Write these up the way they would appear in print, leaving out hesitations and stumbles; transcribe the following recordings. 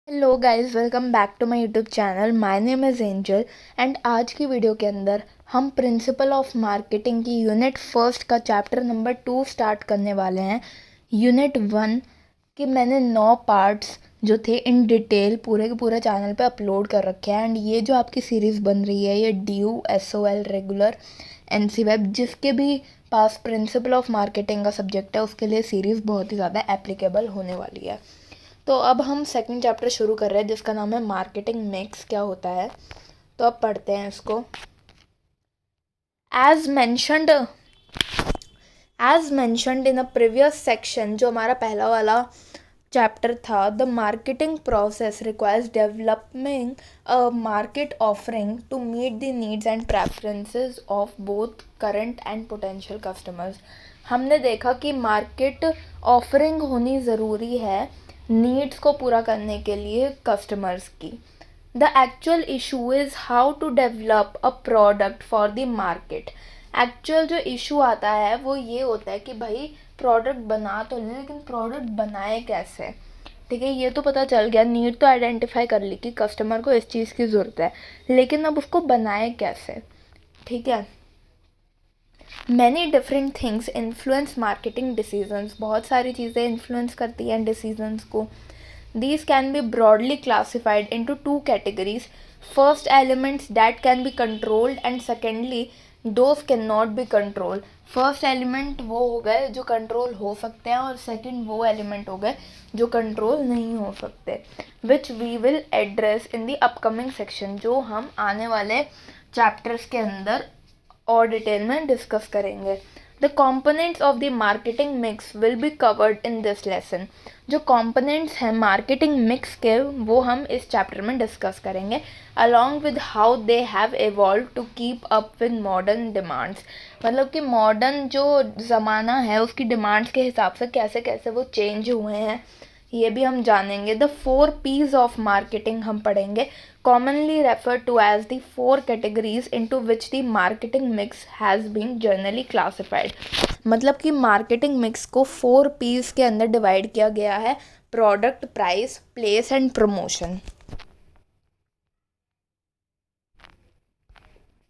Hello guys, welcome back to my YouTube channel. My name is Angel and आज की video के अंदर हम प्रिंसिपल ऑफ मार्केटिंग की यूनिट फर्स्ट का चैप्टर नंबर 2 स्टार्ट करने वाले हैं। यूनिट 1 के मैंने 9 पार्ट्स जो थे इन डिटेल पूरे के पूरे चैनल पे अपलोड कर रखे हैं। एंड ये जो आपकी सीरीज़ बन रही है ये DU SOL regular NC web जिसके भी पास प्रिंसिपल ऑफ मार्केटिंग का सब्जेक्ट है उसके लिए सीरीज़ बहुत ही ज़्यादा एप्लीकेबल होने वाली है। तो अब हम सेकंड चैप्टर शुरू कर रहे हैं जिसका नाम है मार्केटिंग मिक्स क्या होता है। तो अब पढ़ते हैं इसको। As mentioned in a previous section, जो हमारा पहला वाला चैप्टर था, the marketing process requires developing a market offering to meet the needs and preferences of both current and potential customers. हमने देखा कि मार्केट ऑफरिंग होनी ज़रूरी है नीड्स को पूरा करने के लिए कस्टमर्स की। The actual issue is how to develop a product for the market. Actual जो इशू आता है वो ये होता है कि भाई प्रोडक्ट बना तो ले, लेकिन प्रोडक्ट बनाए कैसे। ठीक है, ये तो पता चल गया, नीड तो आइडेंटिफाई कर ली कि कस्टमर को इस चीज़ की ज़रूरत है, लेकिन अब उसको बनाए कैसे। ठीक है, many different things influence marketing decisions. बहुत सारी चीज़ें इन्फ्लुएंस करती हैं डिसीजंस को। These can be broadly classified into two categories. First, elements that can be controlled and secondly, those cannot be controlled. First element वो हो गए जो कंट्रोल हो सकते हैं और सेकंड वो एलिमेंट हो गए जो कंट्रोल नहीं हो सकते, which we will address in the upcoming section, जो हम आने वाले चैप्टर्स के अंदर और डिटेल में डिस्कस करेंगे। The components of the marketing mix will be covered in this lesson. जो कॉम्पोनेंट्स हैं मार्केटिंग मिक्स के वो हम इस चैप्टर में डिस्कस करेंगे, along with how they have evolve to keep up with modern demands. मतलब कि मॉडर्न जो ज़माना है उसकी डिमांड्स के हिसाब से कैसे कैसे वो चेंज हुए हैं ये भी हम जानेंगे। द 4 P's ऑफ मार्केटिंग हम पढ़ेंगे, commonly referred to as the 4 categories into which the marketing mix has been generally classified। मतलब कि मार्केटिंग मिक्स को 4 P's के अंदर डिवाइड किया गया है, product, price, place and promotion.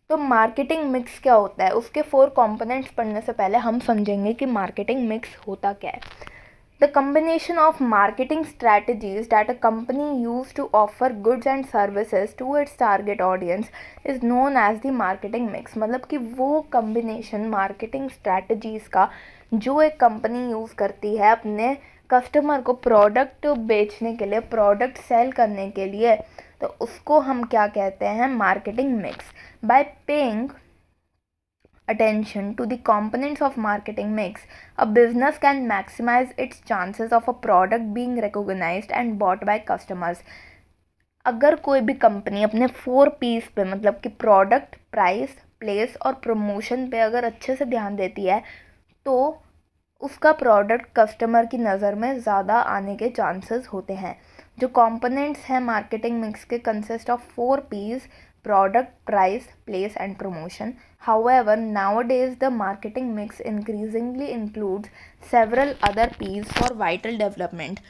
तो मार्केटिंग मिक्स क्या होता है, उसके 4 कंपोनेंट्स पढ़ने से पहले हम समझेंगे कि मार्केटिंग मिक्स होता क्या है। The combination of marketing strategies that a company uses to offer goods and services to its target audience is known as the marketing mix। मतलब कि वो combination marketing strategies का जो एक कंपनी यूज़ करती है अपने कस्टमर को प्रोडक्ट बेचने के लिए, प्रोडक्ट सेल करने के लिए, तो उसको हम क्या कहते हैं, marketing mix. Bye paying attention to the components of marketing mix, a business can maximize its chances of a product being recognized and bought by customers। अगर कोई भी कंपनी अपने 4 P's पे मतलब कि प्रोडक्ट, प्राइस, प्लेस और promotion पे अगर अच्छे से ध्यान देती है तो उसका प्रोडक्ट कस्टमर की नज़र में ज़्यादा आने के चांसेस होते हैं। जो कंपोनेंट्स हैं मार्केटिंग मिक्स के consist of 4 P's, product, price, place and promotion। However, nowadays the marketing mix increasingly includes several other P's for vital development।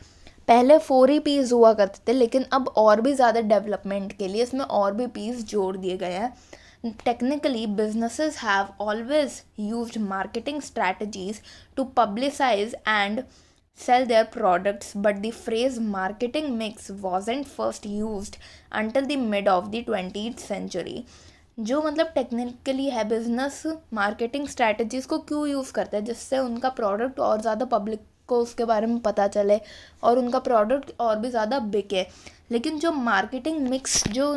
पहले 4 ही P's हुआ करते थे, लेकिन अब और भी ज़्यादा डेवलपमेंट के लिए इसमें और भी P's जोड़ दिए गए हैं। Technically, businesses have always used marketing strategies to publicize and sell their products, but the phrase marketing mix wasn't first used until the mid of the 20th century। जो मतलब टेक्निकली है, बिजनेस मार्केटिंग स्ट्रैटेजीज़ को क्यों use करते हैं, जिससे उनका product और ज़्यादा पब्लिक को उसके बारे में पता चले और उनका प्रोडक्ट और भी ज़्यादा बिके। लेकिन जो मार्केटिंग मिक्स जो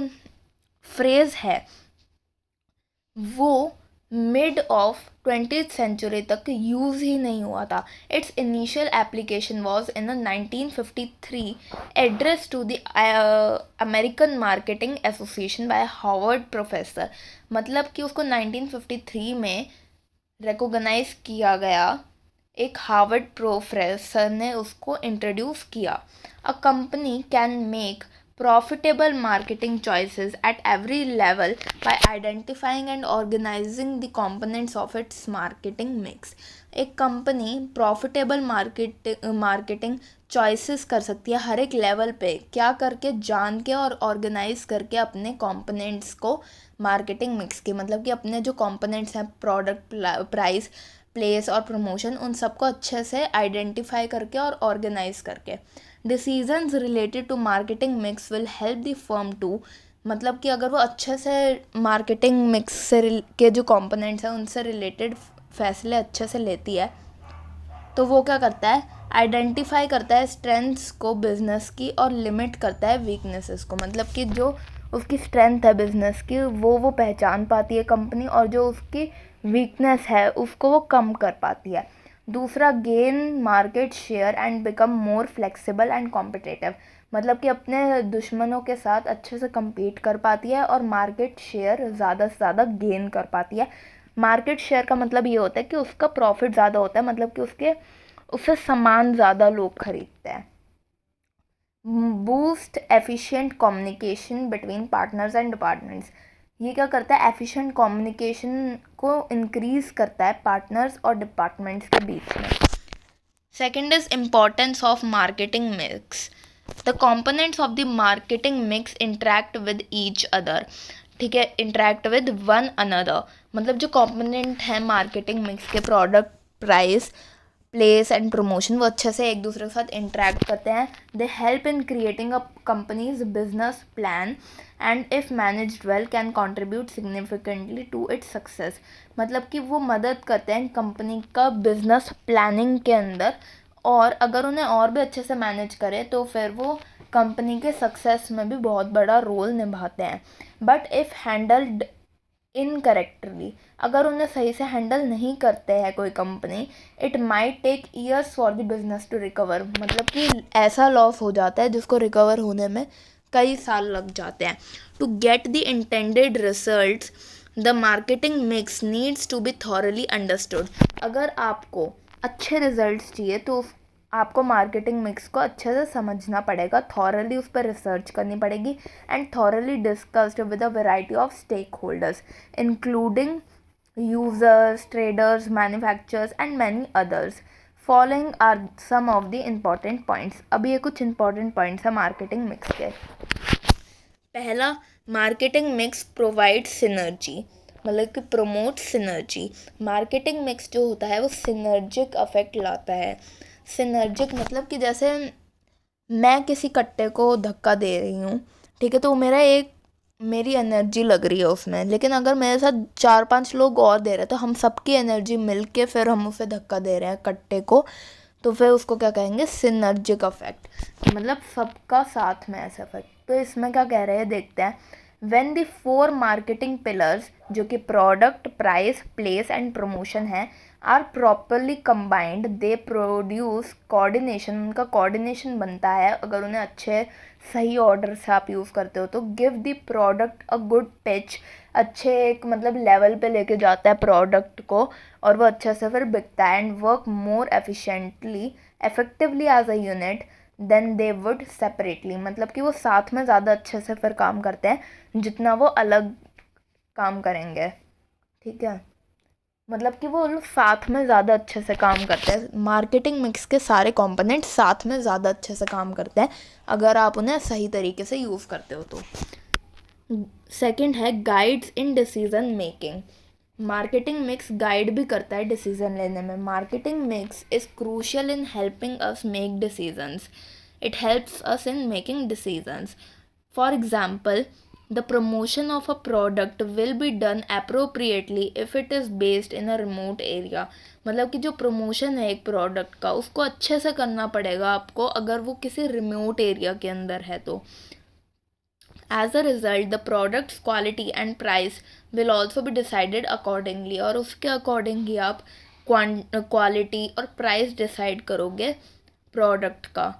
फ्रेज़ है वो मिड ऑफ 20th सेंचुरी तक यूज़ ही नहीं हुआ था। Its initial application was in 1953 address to the American marketing association by Harvard professor. मतलब कि उसको 1953 में रिकॉग्नाइज किया गया, एक हार्वर्ड प्रोफेसर ने उसको इंट्रोड्यूस किया। A company can make profitable marketing choices at every level by identifying and organizing the components of its marketing mix. एक कंपनी प्रॉफिटेबल मार्केटिंग चॉइसेस कर सकती है हर एक लेवल पे, क्या करके, जान के और ऑर्गेनाइज करके अपने कंपोनेंट्स को मार्केटिंग मिक्स के, मतलब कि अपने जो कंपोनेंट्स हैं प्रोडक्ट, प्राइस, प्लेस और प्रमोशन, उन सबको अच्छे से आइडेंटिफाई करके और ऑर्गेनाइज करके. Decisions related to marketing mix will help the firm to, मतलब कि अगर वो अच्छे से मार्केटिंग मिक्स से के जो कंपोनेंट्स हैं उनसे रिलेटेड फैसले अच्छे से लेती है, तो वो क्या करता है, आइडेंटिफाई करता है स्ट्रेंथ्स को बिजनेस की और लिमिट करता है वीकनेसेस को. मतलब कि जो उसकी स्ट्रेंथ है बिजनेस की वो पहचान पाती है कंपनी, और जो उसकी वीकनेस है उसको वो कम कर पाती है. दूसरा, gain market share and become more flexible and competitive, मतलब कि अपने दुश्मनों के साथ अच्छे से compete कर पाती है और मार्केट शेयर ज़्यादा से ज़्यादा गेन कर पाती है. मार्केट शेयर का मतलब ये होता है कि उसका प्रॉफिट ज़्यादा होता है, मतलब कि उससे सामान ज़्यादा लोग खरीदते हैं. Boost efficient communication between partners and departments, ये क्या करता है, एफिशिएंट कम्युनिकेशन को इंक्रीज करता है पार्टनर्स और डिपार्टमेंट्स के बीच में. Second is importance of marketing mix. The components of the marketing mix interact with each other. ठीक है, इंटरेक्ट विद वन अनदर, मतलब जो कॉम्पोनेंट है मार्केटिंग मिक्स के, product, price, place and promotion, वो अच्छे से एक दूसरे के साथ इंटरेक्ट करते हैं. They help in creating a company's business plan and if managed well can contribute significantly to its success. मतलब कि वो मदद करते हैं कंपनी का बिजनेस प्लानिंग के अंदर, और अगर उन्हें और भी अच्छे से मैनेज करें तो फिर वो कंपनी के सक्सेस में भी बहुत बड़ा रोल निभाते हैं. बट इफ़ हैंडल्ड इनकरेक्टली, अगर उन्हें सही से हैंडल नहीं करते हैं कोई company, it might take years for the business to recover, मतलब कि ऐसा लॉस हो जाता है जिसको रिकवर होने में कई साल लग जाते हैं. To get the intended results the marketing mix needs to be thoroughly understood. अगर आपको अच्छे रिजल्ट्स चाहिए तो आपको मार्केटिंग मिक्स को अच्छे से समझना पड़ेगा, थॉरली उस पर रिसर्च करनी पड़ेगी and thoroughly discussed with a variety of stakeholders including users, traders, manufacturers and many others. Following are some of the important points. अब ये कुछ इंपॉर्टेंट पॉइंट्स हैं मार्केटिंग मिक्स के. पहला, मार्केटिंग मिक्स प्रोवाइड सिनर्जी, मतलब कि promote synergy. Marketing mix जो होता है वो सिनर्जिक अफेक्ट लाता है. सिनर्जिक मतलब कि जैसे मैं किसी कट्टे को धक्का दे रही हूँ, ठीक है, तो मेरी एनर्जी लग रही है उसमें, लेकिन अगर मेरे साथ 4-5 लोग और दे रहे हैं तो हम सबकी एनर्जी मिल के फिर हम उसे धक्का दे रहे हैं कट्टे को, तो फिर उसको क्या कहेंगे, सिनर्जिक अफेक्ट, मतलब सबका साथ में ऐसा इफेक्ट. तो इसमें क्या कह रहे हैं देखते हैं. व्हेन द 4 मार्केटिंग पिलर्स, जो कि product, price, place and promotion है, are properly combined, they produce coordination, उनका कोऑर्डिनेशन बनता है अगर उन्हें अच्छे सही ऑर्डर से आप यूज़ करते हो तो. Give the product a good pitch, अच्छे एक मतलब लेवल पे लेके जाता है प्रोडक्ट को और वो अच्छे से फिर बिकता है. And work more effectively as a unit than they would separately, मतलब कि वो साथ में ज़्यादा अच्छे से फिर काम करते हैं जितना वो अलग काम करेंगे. ठीक है, मतलब कि वो लोग साथ में ज़्यादा अच्छे से काम करते हैं. मार्केटिंग मिक्स के सारे कंपोनेंट साथ में ज़्यादा अच्छे से काम करते हैं अगर आप उन्हें सही तरीके से यूज़ करते हो तो. सेकंड है guides in decision making. Marketing mix guide भी करता है डिसीजन लेने में. Marketing mix is crucial in helping us make decisions. It helps us in making decisions. For example, the promotion of a product will be done appropriately if it is based in a remote area. मतलब कि जो promotion है एक product का उसको अच्छे से करना पड़ेगा आपको अगर वो किसी रिमोट एरिया के अंदर है तो. As a result the product's quality and price will also be decided accordingly, और उसके अकॉर्डिंग ही आप क्वालिटी और प्राइस डिसाइड करोगे प्रोडक्ट का.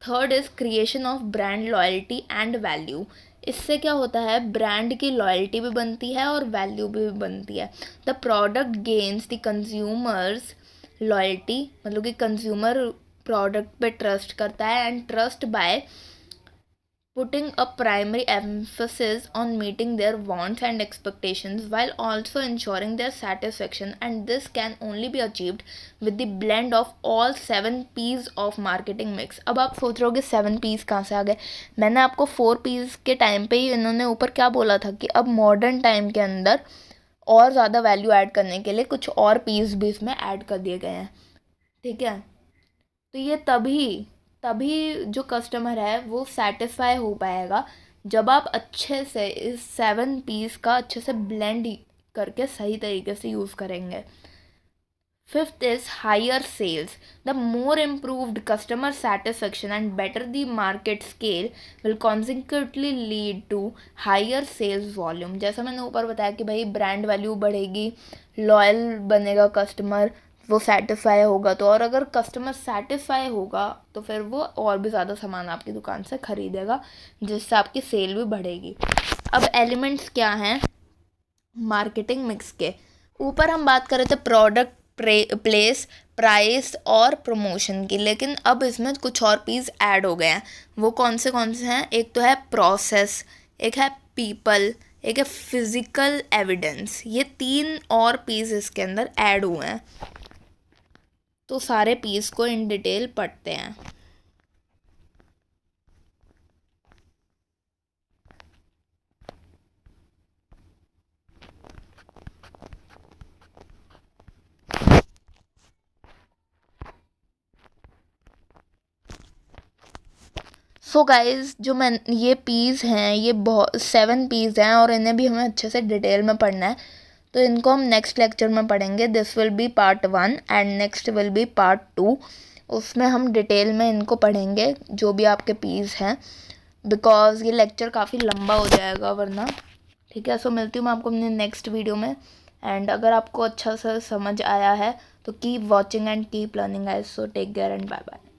Third is creation of brand loyalty and value. इससे क्या होता है, ब्रांड की लॉयल्टी भी बनती है और वैल्यू भी बनती है. The product gains the consumers loyalty, मतलब कि कंज्यूमर प्रोडक्ट पे ट्रस्ट करता है, and trust bye putting a primary emphasis on meeting their wants and expectations while also ensuring their satisfaction, and this can only be achieved with the blend of all 7 P's of marketing mix. अब आप सोच रहे हो कि 7 P's कहाँ से आ गए? मैंने आपको 4 P's के टाइम पे ही इन्होंने ऊपर क्या बोला था कि अब मॉडर्न टाइम के अंदर और ज़्यादा वैल्यू ऐड करने के लिए कुछ और पीस भी इसमें ऐड कर दिए गए हैं, ठीक है। तो ये तभी तभी जो कस्टमर है वो सेटिस्फाई हो पाएगा जब आप अच्छे से इस 7 P's का अच्छे से ब्लेंड करके सही तरीके से यूज़ करेंगे। Fifth is higher sales. The more improved customer satisfaction and better the market scale will consequently lead to higher sales volume. जैसा मैंने ऊपर बताया कि भाई ब्रांड वैल्यू बढ़ेगी, लॉयल बनेगा कस्टमर, वो सेटिस्फाई होगा तो, और अगर कस्टमर सेटिस्फाई होगा तो फिर वो और भी ज़्यादा सामान आपकी दुकान से ख़रीदेगा, जिससे आपकी सेल भी बढ़ेगी। अब एलिमेंट्स क्या हैं मार्केटिंग मिक्स के? ऊपर हम बात कर रहे थे प्रोडक्ट, प्लेस, प्राइस और प्रमोशन की, लेकिन अब इसमें कुछ और पीस ऐड हो गए हैं। वो कौन से हैं? एक तो है प्रोसेस, एक है पीपल, एक है फिजिकल एविडेंस। ये 3 और पीस इसके अंदर ऐड हुए हैं। तो सारे पीस को इन डिटेल पढ़ते हैं। सो गाइज जो मैं ये पीस हैं ये बहुत 7 पीस हैं और इन्हें भी हमें अच्छे से डिटेल में पढ़ना है, तो इनको हम नेक्स्ट लेक्चर में पढ़ेंगे। This will be part 1 and next will be part 2। उसमें हम डिटेल में इनको पढ़ेंगे जो भी आपके पीस हैं, बिकॉज़ ये लेक्चर काफ़ी लंबा हो जाएगा वरना, ठीक है। सो मिलती हूँ मैं आपको अपने नेक्स्ट वीडियो में, एंड अगर आपको अच्छा सा समझ आया है तो keep watching and keep learning guys. So take care and bye bye.